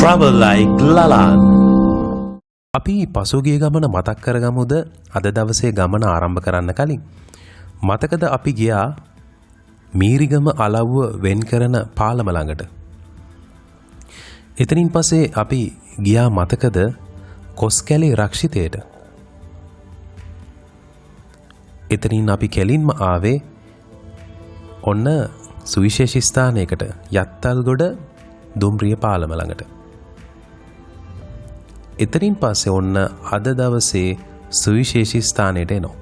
Travel like Lalan. අපි පසුගිය ගමන මතක් කරගමුද අද දවසේ ගමන ආරම්භ කරන්න කලින්. මතකද අපි ගියා මීරිගම අලව්ව වෙන් කරන පාලම ළඟට. එතනින් පස්සේ අපි ගියා මතකද කොස්කැලේ රක්ෂිතයට. එතනින් අපි කෙලින්ම ආවේ ඔන්න සුවිශේෂී ස්ථානයකට යත්තල්ගොඩ දුම්රිය පාලම ළඟට. එතනින් පස්සේ ඔන්න අද දවසේ සුවිශේෂී ස්ථානයට එනවා.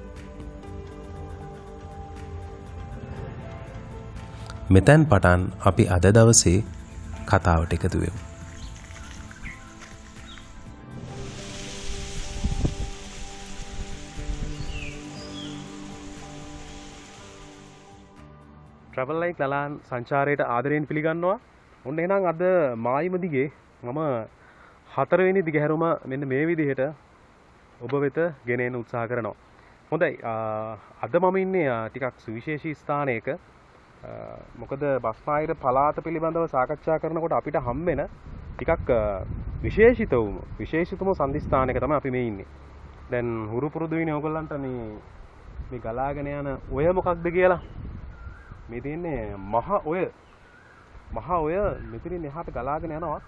මෙතෙන් පටන් අපි අද දවසේ කතාවට එකතු වෙමු. Travel like Lalan සංචාරයට ආදරයෙන් පිළිගන්නවා. ඔන්න එහෙනම් අද මායිම දිගේ මම 4 වෙනි දිගහැරුම මෙන්න මේ විදිහට ඔබ වෙත ගෙන එන්න උත්සාහ කරනවා. හොඳයි. අද මම ඉන්නේ ටිකක් සුවිශේෂී ස්ථානයක. මොකද බස්නාහිර පළාත පිළිබඳව සාකච්ඡා කරනකොට අපිට හම් වෙන ටිකක් විශේෂිතම සම්දිස්ථානයක තමයි අපි මේ ඉන්නේ. දැන් හුරු පුරුදු වෙන්නේ ඕගොල්ලන්ට මේ ගලාගෙන යන ඔය මොකක්ද කියලා. මේ තියෙන්නේ මහා ඔය මෙතනින් එහාට ගලාගෙන යනවා.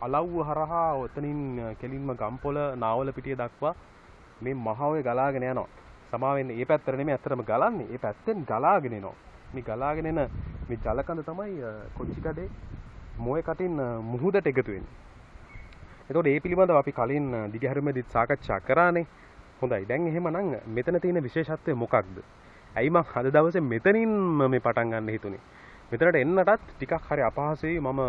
අලව්ව හරහා ඔතනින් කෙලින්ම ගම්පොළ නාවල පිටිය දක්වා මේ මහා ඔය ගලාගෙන යනවා. සමාවෙන්න මේ පැත්තට නෙමෙයි ඇත්තටම ගලන්නේ. මේ පැත්තෙන් ගලාගෙන එනවා. මේ ගලාගෙන එන මේ ජලකඳ තමයි කොච්චිකඩේ මොය කටින් මුහුදට එකතු වෙන්නේ. එතකොට මේ පිළිබඳව අපි කලින් දිගහැරෙමදිත් සාකච්ඡා කරානේ. හොඳයි. දැන් එහෙමනම් මෙතන තියෙන විශේෂත්වය මොකක්ද? ඇයි මම අද දවසේ මෙතනින් මේ පටන් ගන්න හිතුනේ. මෙතනට එන්නටත් ටිකක් හරි අපහසුයි. මම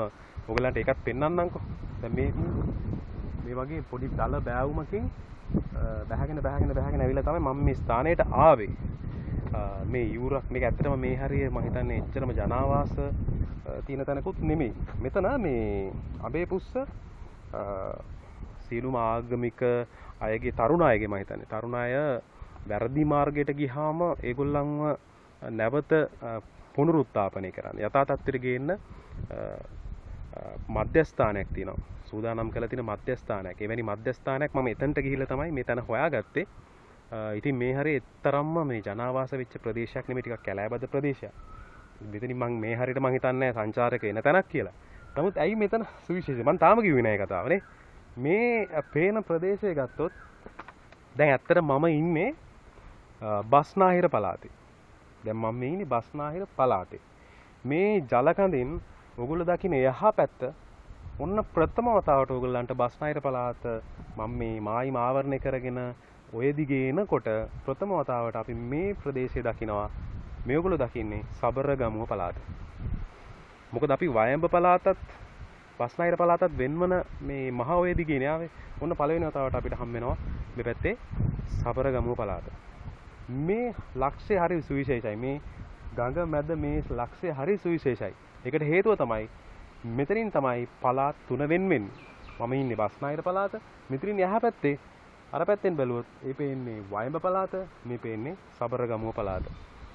ඔයගලන්ට ඒකත් පෙන්නන්නම්කෝ. දැන් මේ වගේ පොඩි දල බෑවුමකින් බැහැගෙන ඇවිල්ලා තමයි මම මේ ස්ථානයට ආවේ. මේ යූරක් මේක ඇත්තටම මේ හරිය මම හිතන්නේ එච්චරම ජනාවාස තියෙන තැනකුත් නෙමෙයි. මෙතන මේ අබේපුස්ස සීලුම ආගමික අයගේ තරුණ අයගේ මම හිතන්නේ තරුණ අය වැරදි මාර්ගයට ගියාම ඒගොල්ලන්ව නැවත පුනරුත්ථාපනය කරන්න යථා තත්ත්වයට ගේන්න මධ්‍යස්ථානයක් තියෙනවා. සූදානම් කරලා තියෙන මධ්‍යස්ථානයක්. එවැනි මධ්‍යස්ථානයක් මම එතනට ගිහිල්ලා තමයි මේ තැන හොයාගත්තේ. ඉතින් මේ හරිය එතරම්ම මේ ජනාවාස වෙච්ච ප්‍රදේශයක් නෙමෙයි ටිකක් කැලෑබද ප්‍රදේශයක්. මෙතනින් මම මේ හරියට මම හිතන්නේ සංචාරක එන තැනක් කියලා. නමුත් ඇයි මෙතන සුවිශේෂයි? මම තාම කිව්වේ නෑ කතාවනේ. මේ පේන ප්‍රදේශය ගත්තොත් දැන් ඇත්තට මම ඉන්නේ බස්නාහිර පළාතේ. දැන් මම ඉන්නේ බස්නාහිර පළාතේ. මේ ජලකඳින් ඔයගොල්ලෝ දකින්න යහ පැත්ත ඔන්න ප්‍රථම වතාවට ඔයගොල්ලන්ට බස්නාහිර පළාත මම මේ මායිම ආවරණය කරගෙන ඔය දිගේ එනකොට ප්‍රථම වතාවට අපි මේ ප්‍රදේශය දකිනවා. මේ ඔයගොල්ලෝ දකින්නේ සබරගමුව පළාත. මොකද අපි වයඹ පළාතත් බස්නාහිර පළාතත් වෙන්වන මේ මහ ඔය දිගේ න්යාවේ ඔන්න පළවෙනි වතාවට අපිට හම් වෙනවා මේ පැත්තේ සබරගමුව පළාත. මේ ලක්ෂ්‍ය හරි සුවිශේෂයි. මේ ගඟ මැද මේ ලක්ෂ්‍ය හරි සුවිශේෂයි. ඒකට හේතුව තමයි මෙතනින් තමයි පළාත් තුන වෙන්නේ. මම ඉන්නේ බස්නාහිර පළාත. මෙතනින් එහා පැත්තේ අර පැත්තෙන් බැලුවොත් ඒ පේන්නේ වයඹ පළාත, මේ පේන්නේ සබරගමුව පළාත.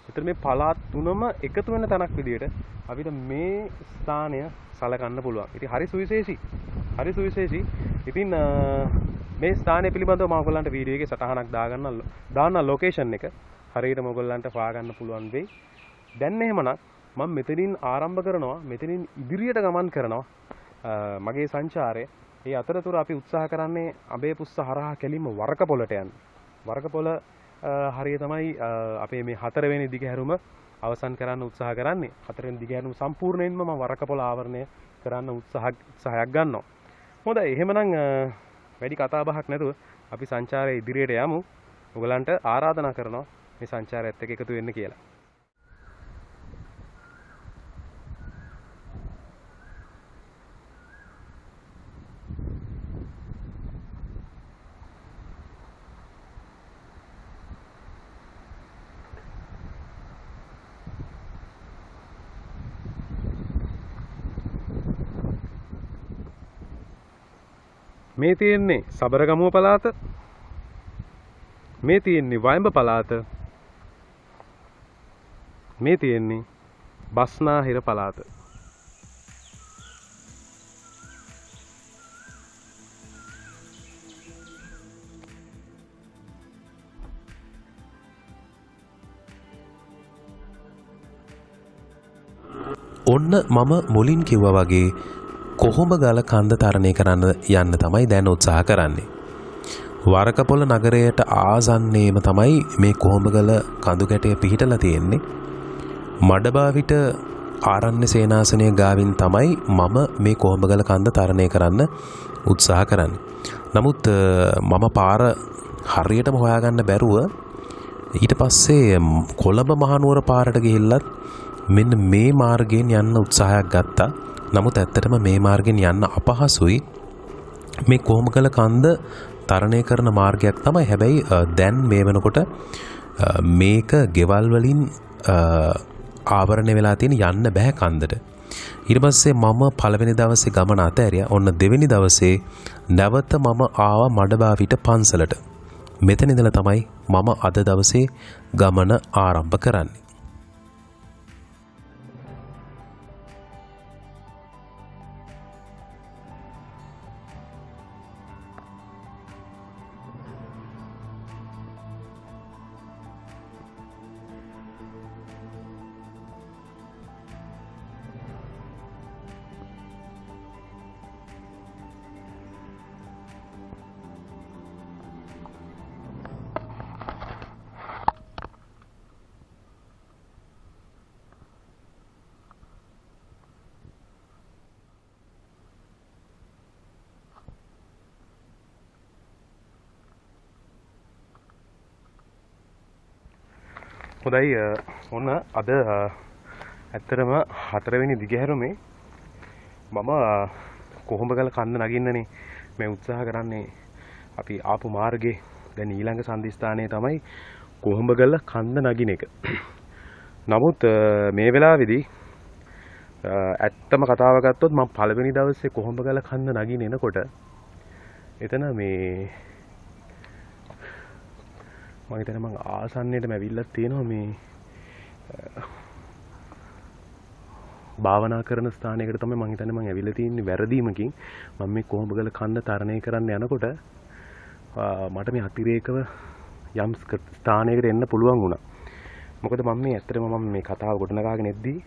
ඒතර මේ පළාත් තුනම එකතු වෙන තැනක් විදියට අපිට මේ ස්ථානය සලකන්න පුළුවන්. ඉතින් හරි සුවිශේෂී. ඉතින් මේ ස්ථානය පිළිබඳව මම ඔයගොල්ලන්ට වීඩියෝ එකේ සටහනක් දාන්න ලොකේෂන් එක හරියටම ඔයගොල්ලන්ට හොයාගන්න පුළුවන් වෙයි. දැන් එහෙමනම් මම මෙතනින් ආරම්භ කරනවා. මෙතනින් ඉදිරියට ගමන් කරනවා මගේ සංචාරය. ඒ අතරතුර අපි උත්සාහ කරන්නේ අබේපුස්ස හරහා කෙලින්ම වරකපොළට යන්න. වරකපොළ හරිය තමයි අපේ මේ 4 වෙනි දිගහැරුම අවසන් කරන්න උත්සාහ කරන්නේ. 4 වෙනි දිගහැරුම සම්පූර්ණයෙන්ම මම වරකපොළ ආවරණය කරන්න උත්සාහයක් ගන්නවා. හොඳයි. එහෙමනම් වැඩි කතා බහක් නැතුව අපි සංචාරයේ ඉදිරියට යමු. ඔයගලන්ට ආරාධනා කරනවා මේ සංචාරයත් එක්ක එකතු වෙන්න කියලා. මේ තියෙන්නේ සබරගමුව පළාත. මේ තියෙන්නේ වයඹ පළාත. මේ තියෙන්නේ බස්නාහිර පළාත. ඔන්න මම මුලින් කිව්වා වගේ කොහොඹ ගල කන්ද තරණය කරන්න යන්න තමයි දැන් උත්සාහ කරන්නේ. වරකපොළ නගරයට ආසන්නයේම තමයි මේ කොහොඹගල කඳු කැටය පිහිටලා තියෙන්නේ. මඩබාවිට ආරණ්‍ය සේනාසනය ගාවින් තමයි මම මේ කොහොඹගල කන්ද තරණය කරන්න උත්සාහ කරන්නේ. නමුත් මම පාර හරියටම හොයාගන්න බැරුව ඊට පස්සේ කොළඹ මහනුවර පාරට ගිහිල්ලත් මෙන්න මේ මාර්ගයෙන් යන්න උත්සාහයක් ගත්තා. නමුත් ඇත්තටම මේ මාර්ගයෙන් යන්න අපහසුයි. මේ කොහොඹගල කන්ද තරණය කරන මාර්ගයක් තමයි. හැබැයි දැන් මේ වෙනකොට මේක ගෙවල් වලින් ආවරණය වෙලා තියෙන යන්න බෑ කන්දට. ඊට පස්සේ මම පළවෙනි දවසේ ගමන අතහැරියා. ඔන්න දෙවෙනි දවසේ නැවත මම ආවා මඩබාවිට පන්සලට. මෙතන ඉඳලා තමයි මම අද දවසේ ගමන ආරම්භ කරන්නේ. හොඳයි ඔන්න අද ඇත්තටම 4 වෙනි දිගහැරුමේ මම කොහොඹගල කන්ද නගින්නනේ මේ උත්සාහ කරන්නේ. අපි ආපු මාර්ගේ දැන් ඊළඟ සන්ධිස්ථානයේ තමයි කොහොඹගල කන්ද නගින එක. නමුත් මේ වෙලාවේදී ඇත්තම කතාව ගත්තොත් මම පළවෙනි දවසේ කොහොඹගල කන්ද නගින්න එනකොට එතන මේ මම හිතන්නේ මම ආසන්නයටම ඇවිල්ලා තියෙනවා මේ භාවනා කරන ස්ථානයකට තමයි මම හිතන්නේ මම ඇවිල්ලා තියෙන්නේ වැරදීමකින්. මම මේ කොහොඹගල කන්ද තරණය කරන්න යනකොට මට මේ අතිරේකව යම් ස්ථානයකට එන්න පුළුවන් වුණා. මොකද මම මේ ඇත්තටම මම මේ කතාව ගොඩනගාගෙන එද්දී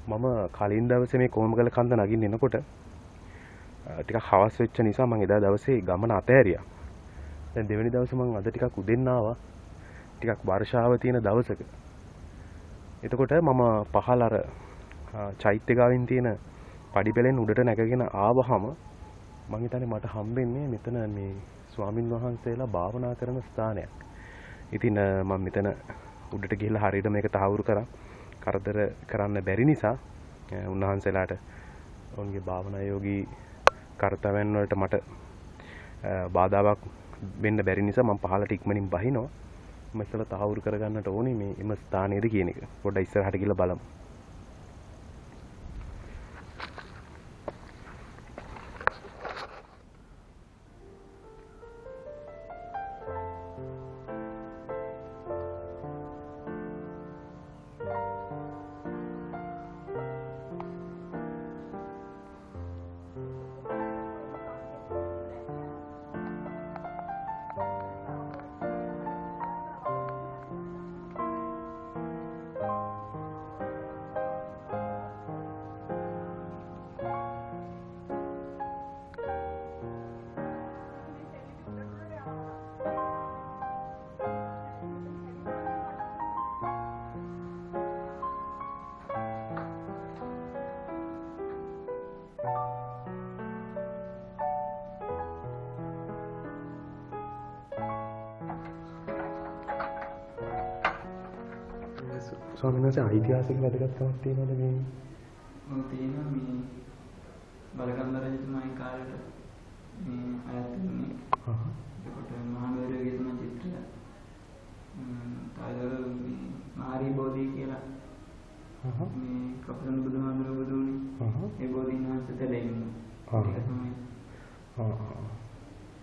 මම කලින් දවසේ මේ කොහොඹගල කන්ද නගින්න එනකොට ටිකක් හවස් වෙච්ච නිසා මම එදා දවසේ ගමන අතෑරියා. දැන් දෙවෙනි දවසේ මම අද ටිකක් උදෙන් ආවා. ටිකක් වර්ෂාව තියෙන දවසක. එතකොට මම පහළ අර චෛත්‍ය ගාවින් තියෙන පඩිපෙළෙන් උඩට නැගගෙන ආවහම මම හිතන්නේ මට හම්බෙන්නේ මෙතන මේ ස්වාමින් වහන්සේලා භාවනා කරන ස්ථානයක්. ඉතින් මම මෙතන උඩට ගිහිල්ලා හරියට මේක තහවුරු කරා. කරදර කරන්න බැරි නිසා උන්වහන්සේලාට ඔවුන්ගේ භාවනා යෝගී කර්තව්‍යයන් වලට මට බාධාවක් වෙන්න බැරි නිසා මම පහළට ඉක්මනින් බහිනවා. මම ඉස්සෙල්ලා තහවුරු කරගන්නට ඕනේ මේ එම ස්ථානයේද කියන එක. පොඩ්ඩක් ඉස්සරහට ගිහලා බලමු. ස්වාමීන් වහන්සේ ඓතිහාසික වැදගත්කමක් තියෙනවද මේ? ඔව් තියෙනවා. මේ බලගම්බ රජතුමාගේ කාලේට මේ අයත් වෙන්නේ. ඒකට මහනුවරගේ තමයි චිත්‍රය. තායවල මේ මාරි බෝධි කියලා. මේ කපුලන් බුදුහාමුදුරුවෝ බුදුනේ. ඒ බෝධීන් වහන්සේ තැලෙන්නේ. ඒක තමයි.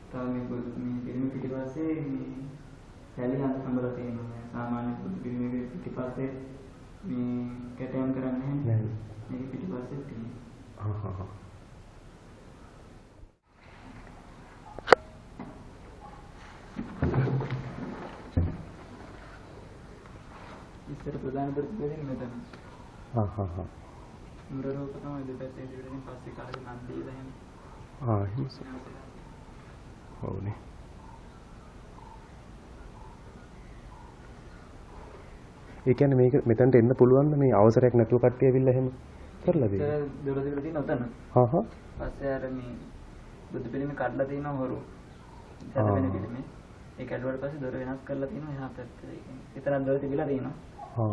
තව මේ පිළිම පිටිපස්සේ මේ සැලි අඳුරලා තියෙනවා. සාමාන්‍ය බුදු පිළිමේ පිටිපස්සේ මේ කැටයම් කරන්නේ නැහැ. මේක පිටිපස්සේ තියෙනවා. ඉස්සර ප්‍රධාන ප්‍රතිපලෙන් මෙතන. මුරරෝප තමයි දෙපැත්තේ ඉඳන් පස්සේ කාලේ නම් දීලා එහෙම. එහෙමස. ඔව්නේ. ඒ කියන්නේ මේක මෙතනට එන්න පුළුවන් මේ අවසරයක් නැතුව කට්ටිය ඇවිල්ලා එහෙම කරලා දෙන්නේ. දොර දෙකල තියෙන උතන. පස්සේ අර මේ බුදු පිළිමේ කඩලා තියෙනවා හොරු. සැද වෙන පිළිමේ. ඒ කැඩුවට පස්සේ දොර වෙනස් කරලා තියෙනවා එහා පැත්තේ. ඒ කියන්නේ විතරක් දොර තිබිලා තියෙනවා.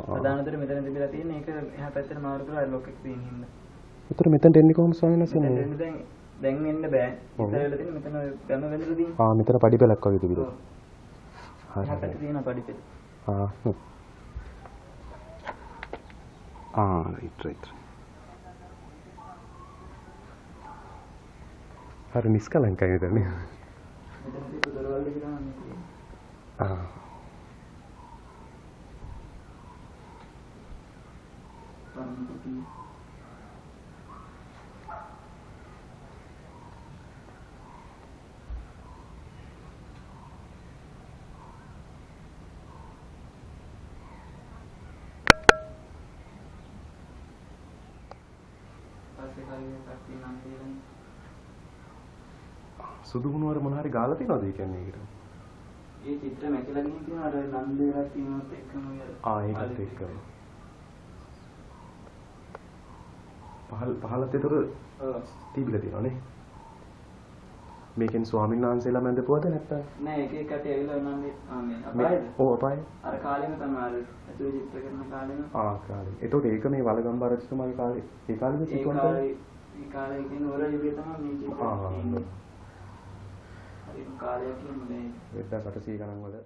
ප්‍රධාන දොර මෙතන තිබිලා තියෙන ඒක එහා පැත්තට මාරු කරලා ලොක් එක තියෙන හින්දා. උතර මෙතනට එන්නේ කොහොමද ස්වාමීන් වහන්සේ? දැන් එන්න බෑ. ඉතල වෙලා තියෙන මෙතන ගම වැඳලා තියෙනවා. මෙතන පඩිපෙලක් වගේ තිබිලා. එහා පැත්තේ තියෙන පඩිපෙල. right. හරි නිස්කලංකයි නේද? මෙතන තිබ්බ දොරවල් දෙක තමයි තියෙන්නේ. සුදු ගුණවර මොන හරි ගාලා තියනවද ඒ කියන්නේ ඒකට? ඒ චිත්‍ර මැකලා ගිහින් තියෙනවා අර නන්දේලා තියෙනවත් එක්කම ඒකත් එක්කම. පහලත් ඒතර තිබිලා තියෙනවනේ. මේකෙන් ස්වාමීන් වහන්සේලා මැදපුවද නැත්නම්? නෑ එක එකට ඇවිල්ලා නන්දේ මේ අපායද? ඔව් අපාය. අර කාලෙම තමයි අර ඇතුළේ චිත්‍ර කරන කාලෙම. කාලේ. ඒතකොට ඒක මේ වලගම්බා රජතුමාගේ කාලේ ඒ කාලෙද සිදුවන කාලේ? ඒ කාලේ කියන වල යුගයේ තමයි මේ චිත්‍ර තියෙන්නේ. හරි කාලයක් කියන්නේ 1800 ගණන් වල.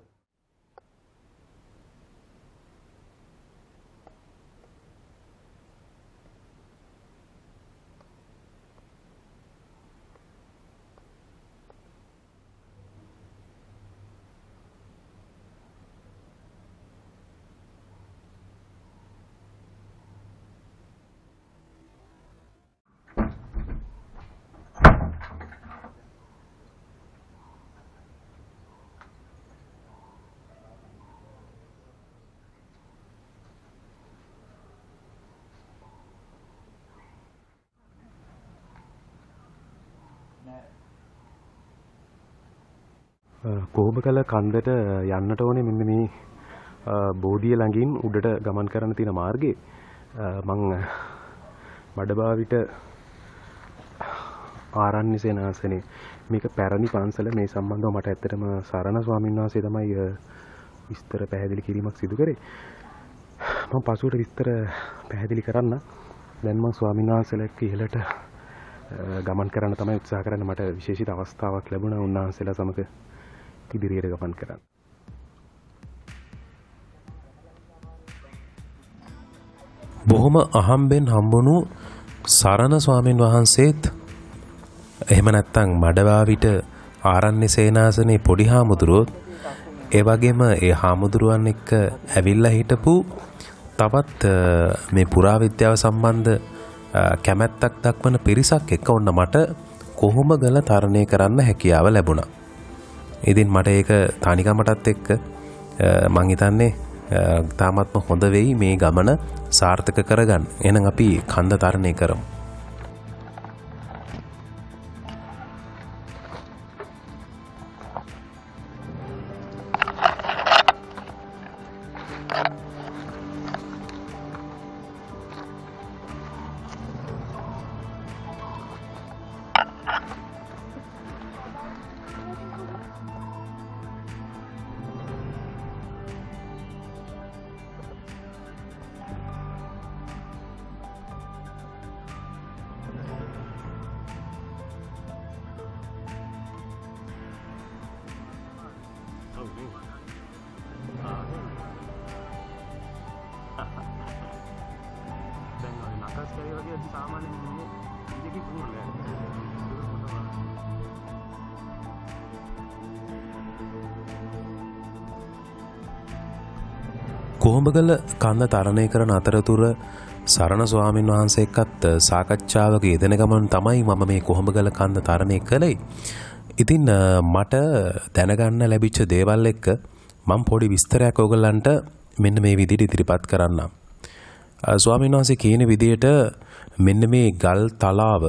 කොහොමකල කන්දට යන්නට ඕනේ මෙන්න මේ බෝධිය ළඟින් උඩට ගමන් කරන්න තියෙන මාර්ගේ මං මඩබාවිට ආරණ්‍ය සේනාසනේ මේක පැරණි පන්සල මේ සම්බන්ධව මට ඇත්තටම සරණ ස්වාමීන් වහන්සේ තමයි විස්තර පැහැදිලි කිරීමක් සිදු කරේ මම පසුවට විස්තර පැහැදිලි කරන්න දැන් මං ස්වාමීන් වහන්සේලාට ඉහළට ගමන් කරන්න තමයි උත්සාහ කරන්නේ මට විශේෂිත අවස්ථාවක් ලැබුණා උන්වහන්සේලා සමග ඉදිරියට ගමන් කරන්න. බොහොම අහම්බෙන් හම්බුණු සරණ ස්වාමීන් වහන්සේත් එහෙම නැත්නම් මඩවාවිට ආරණ්‍ය සේනාසනේ පොඩි හාමුදුරුවොත් ඒ වගේම ඒ හාමුදුරුවන් එක්ක ඇවිල්ලා හිටපු තවත් මේ පුරාවිද්‍යාව සම්බන්ධ කැමැත්තක් දක්වන පිරිසක් එක්ක ඔන්න මට කොහොමගල තරණය කරන්න හැකියාව ලැබුණා. ඉතින් මට ඒක තනිකමටත් එක්ක මං හිතන්නේ තාමත්ම හොඳ වෙයි මේ ගමන සාර්ථක කරගන්න. එහෙනම් අපි කන්ද තරණය කරමු. කොහොඹගල කන්ද තරණය කරන අතරතුර සරණ ස්වාමීන් වහන්සේ එක්කත් සාකච්ඡාවක යෙදෙන ගමන් තමයි මම මේ කොහොඹගල කන්ද තරණය කළේ. ඉතින් මට දැනගන්න ලැබිච්ච දේවල් එක්ක මම පොඩි විස්තරයක් ඔයගලන්ට මෙන්න මේ විදිහට ඉදිරිපත් කරන්නම්. ස්වාමීන් වහන්සේ කියන විදිහට මෙන්න මේ ගල් තලාව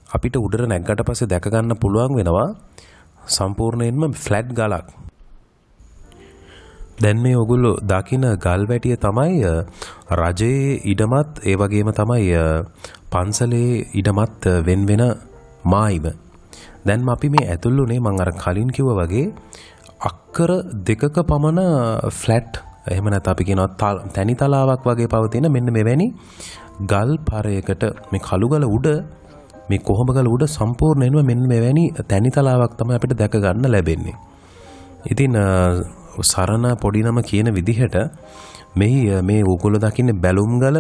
අපිට උඩට නැග්ගට පස්සේ දැක ගන්න පුළුවන් වෙනවා සම්පූර්ණයෙන්ම ෆ්ලැට් ගලක්. දැන් මේ ඔගොල්ලෝ දකින ගල් වැටිය තමයි රජයේ ඉඩමත් ඒ වගේම තමයි පන්සලේ ඉඩමත් වෙන වෙන මායිම. දැන් අපි මේ ඇතුළුනේ මම අර කලින් කිව්වා වගේ අක්කර දෙකක පමණ ෆ්ලැට් එහෙම නැත්නම් අපි කියනවා තනි තලාවක් වගේ පවතින මෙන්න මෙවැනි ගල් පරයකට මේ කළුගල උඩ මේ කොහොඹගල උඩ සම්පූර්ණයෙන්ම මෙන්න මෙවැනි තනි තලාවක් තමයි අපිට දැක ගන්න ලැබෙන්නේ. ඉතින් සරණ පොඩි නම කියන විදිහට මේ ඕගොල්ලෝ දකින්නේ බැලුම්ගල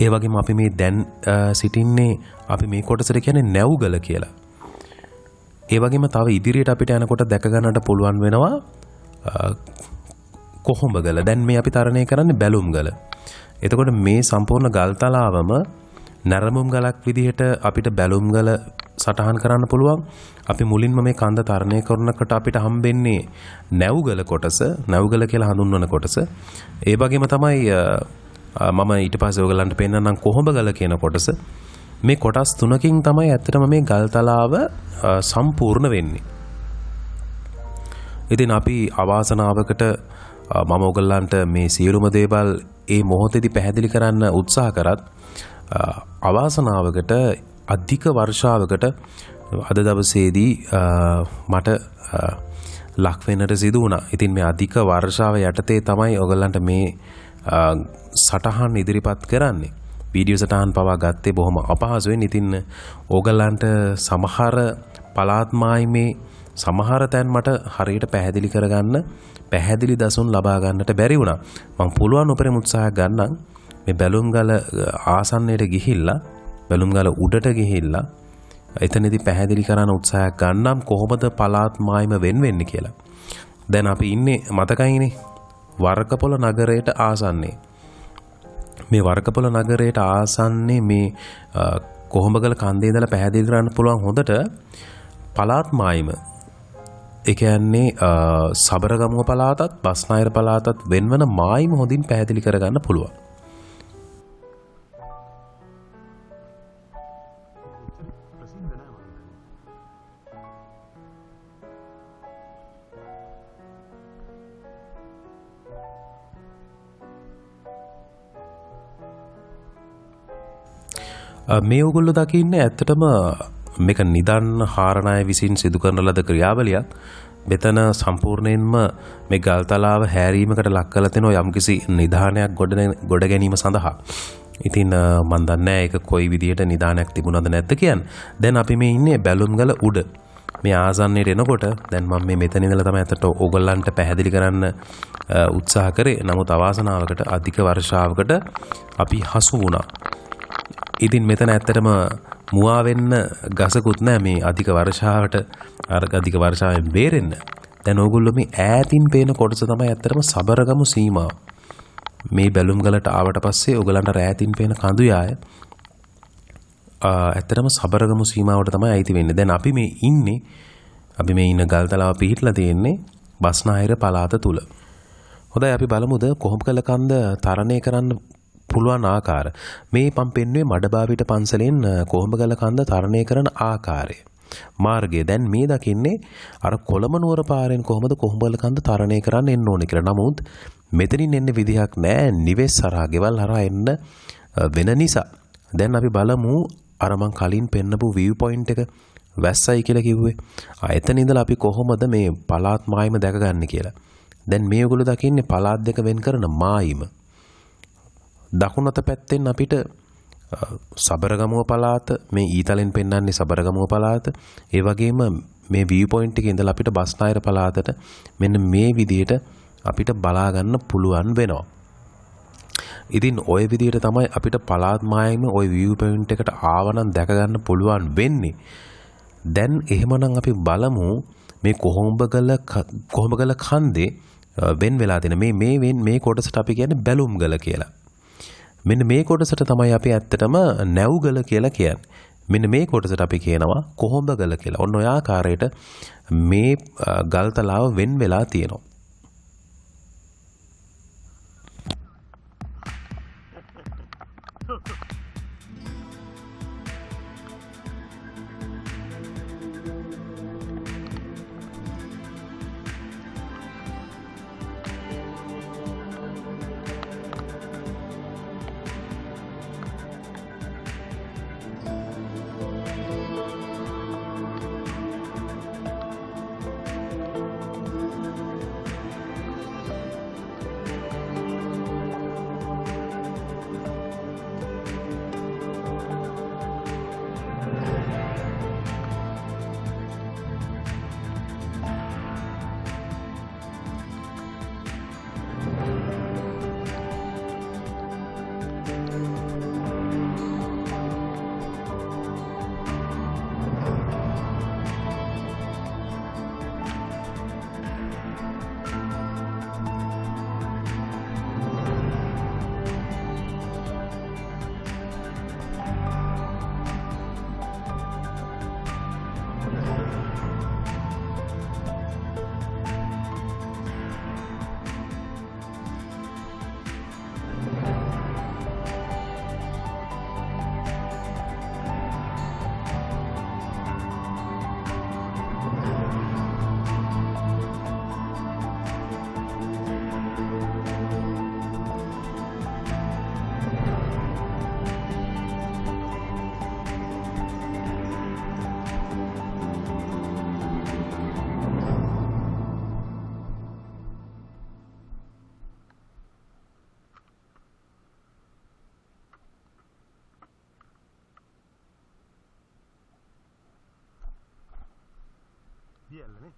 ඒ වගේම අපි මේ දැන් සිටින්නේ අපි මේ කොටසට කියන්නේ නැව්ගල කියලා. ඒ වගේම තව ඉදිරියට අපිට යනකොට දැක ගන්නට පුළුවන් වෙනවා කොහොඹගල. දැන් මේ අපි තරණය කරන්නේ බැලුම්ගල. එතකොට මේ සම්පූර්ණ ගල් තලාවම නරඹුම් ගලක් විදිහට අපිට බැලුම්ගල සටහන් කරන්න පුළුවන්. අපි මුලින්ම මේ කන්ද තරණය කරනකොට අපිට හම්බෙන්නේ නැව්ගල කොටස, නැව්ගල කියලා හඳුන්වන කොටස. ඒ වගේම තමයි මම ඊට පස්සේ ඔයගලන්ට පෙන්නන්නම් කොහොඹගල කියන කොටස. මේ කොටස් තුනකින් තමයි ඇත්තටම මේ ගල් තලාව සම්පූර්ණ වෙන්නේ. ඉතින් අපි අවාසනාවකට මම ඔයගලන්ට මේ සියලුම දේවල් ඒ මොහොතේදී පැහැදිලි කරන්න උත්සාහ කරත් අවාසනාවකට අධික වර්ෂාවකට අද දවසේදී මට ලක් වෙන්නට සිදු වුණා. ඉතින් මේ අධික වර්ෂාව යටතේ තමයි ඔයගලන්ට මේ සටහන් ඉදිරිපත් කරන්නේ. වීඩියෝ සටහන් පවා ගත්තේ බොහොම අපහසුවෙන්. ඉතින් ඕගලන්ට සමහර පළාත් මායිමේ සමහර තැන් මට හරියට පැහැදිලි කරගන්න පැහැදිලි දසුන් ලබා ගන්නට බැරි වුණා. මම පුළුවන් උපරිම උත්සාහයක් ගන්නම් මේ බැලුම්ගල ආසන්නයට ගිහිල්ලා බැලුම්ගල උඩට ගිහිල්ලා එතනදී පැහැදිලි කරන්න උත්සාහයක් ගන්නම් කොහොමද පළාත් මායිම වෙන්නේ කියලා. දැන් අපි ඉන්නේ මතකයිනේ වරකපොළ නගරයට ආසන්නේ. මේ වරකපොළ නගරයට ආසන්නේ මේ කොහොඹගල කන්දේ ඉඳලා පැහැදිලි කරන්න පුළුවන් හොඳට පළාත් මායිම. ඒ කියන්නේ සබරගමුව පළාතත් බස්නාහිර පළාතත් වෙනවන මායිම හොඳින් පැහැදිලි කරගන්න පුළුවන්. මේ ඔයගොල්ලෝ දකින්නේ ඇත්තටම මේක නිදන් හාරණය විසින් සිදු කරන ලද ක්‍රියාවලියක්. මෙතන සම්පූර්ණයෙන්ම මේ ගල් තලාව හැරීමකට ලක් කරලා තිනෝ යම්කිසි නිදානයක් ගොඩ ගැනීම සඳහා. ඉතින් මම දන්නේ නැහැ ඒක කොයි විදියට නිදානයක් තිබුණාද නැද්ද කියන්නේ. දැන් අපි මේ ඉන්නේ බැලුම්ගල උඩ. මේ ආසන්නයට එනකොට දැන් මම මේ මෙතන ඉඳලා තමයි අතට ඕගොල්ලන්ට පැහැදිලි කරන්න උත්සාහ කරේ. නමුත් අවාසනාවකට අධික වර්ෂාවකට අපි හසු වුණා. ඉතින් මෙතන ඇත්තටම මුවා වෙන්න ගසකුත් නැහැ මේ අධික වර්ෂාවට අර අධික වර්ෂාවෙන් බේරෙන්න. දැන් ඕගොල්ලෝ මේ ඈතින් පේන කොටස තමයි ඇත්තටම සබරගමු සීමාව. මේ බැලුම්ගලට ආවට පස්සේ ඕගලන්ට ඈතින් පේන කඳු යාය ඇත්තටම සබරගමු සීමාවට තමයි අයිති වෙන්නේ. දැන් අපි මේ ඉන්න ගල් තලාව පිහිටලා තියෙන්නේ බස්නාහිර පළාත තුල. හොඳයි අපි බලමුද කොහොඹගල කන්ද තරණය කරන්න පුළුවන් ආකාර. මේ මම පෙන්වුවේ මඩබාවිට පන්සලෙන් කොහොඹගල කන්ද තරණය කරන ආකාරය. මාර්ගය දැන් මේ දකින්නේ අර කොළඹ නුවර පාරෙන් කොහොමද කොහොඹගල කන්ද තරණය කරන්න එන්න ඕනේ කියලා. නමුත් මෙතනින් එන්න විදිහක් නැහැ. නිවෙස් හරහා ගෙවල් හරහා එන්න වෙන නිසා. දැන් අපි බලමු අර මං කලින් පෙන්නපු view point එක වැස්සයි කියලා කිව්වේ. එතන ඉඳලා අපි කොහොමද මේ පළාත් මායිම දැකගන්නේ කියලා. දැන් මේ ඔයගොල්ලෝ දකින්නේ පළාත් දෙක වෙන් කරන මායිම. දකුණත පැත්තෙන් අපිට සබරගමුව පළාත මේ ඊතලෙන් පෙන්වන්නේ සබරගමුව පළාත. ඒ වගේම මේ view point එකේ ඉඳලා අපිට බස්නාහිර පළාතට මෙන්න මේ විදිහට අපිට බලා ගන්න පුළුවන් වෙනවා. ඉතින් ওই විදිහට තමයි අපිට පළාත් මායිම ওই view point එකට ආවනම් දැක ගන්න පුළුවන් වෙන්නේ. දැන් එහෙමනම් අපි බලමු මේ කොහොඹගල කන්දේ වෙන් වෙලා තියෙන මේ කොටසට අපි කියන්නේ බැලුම්ගල කියලා. මෙන්න මේ කොටසට තමයි අපි ඇත්තටම නැව්ගල කියලා කියන්නේ. මෙන්න මේ කොටසට අපි කියනවා කොහොඹගල කියලා. ඔන්න ඔය ආකාරයට මේ ගල් තලාව වෙන් වෙලා තියෙනවා. දියල්ලනේ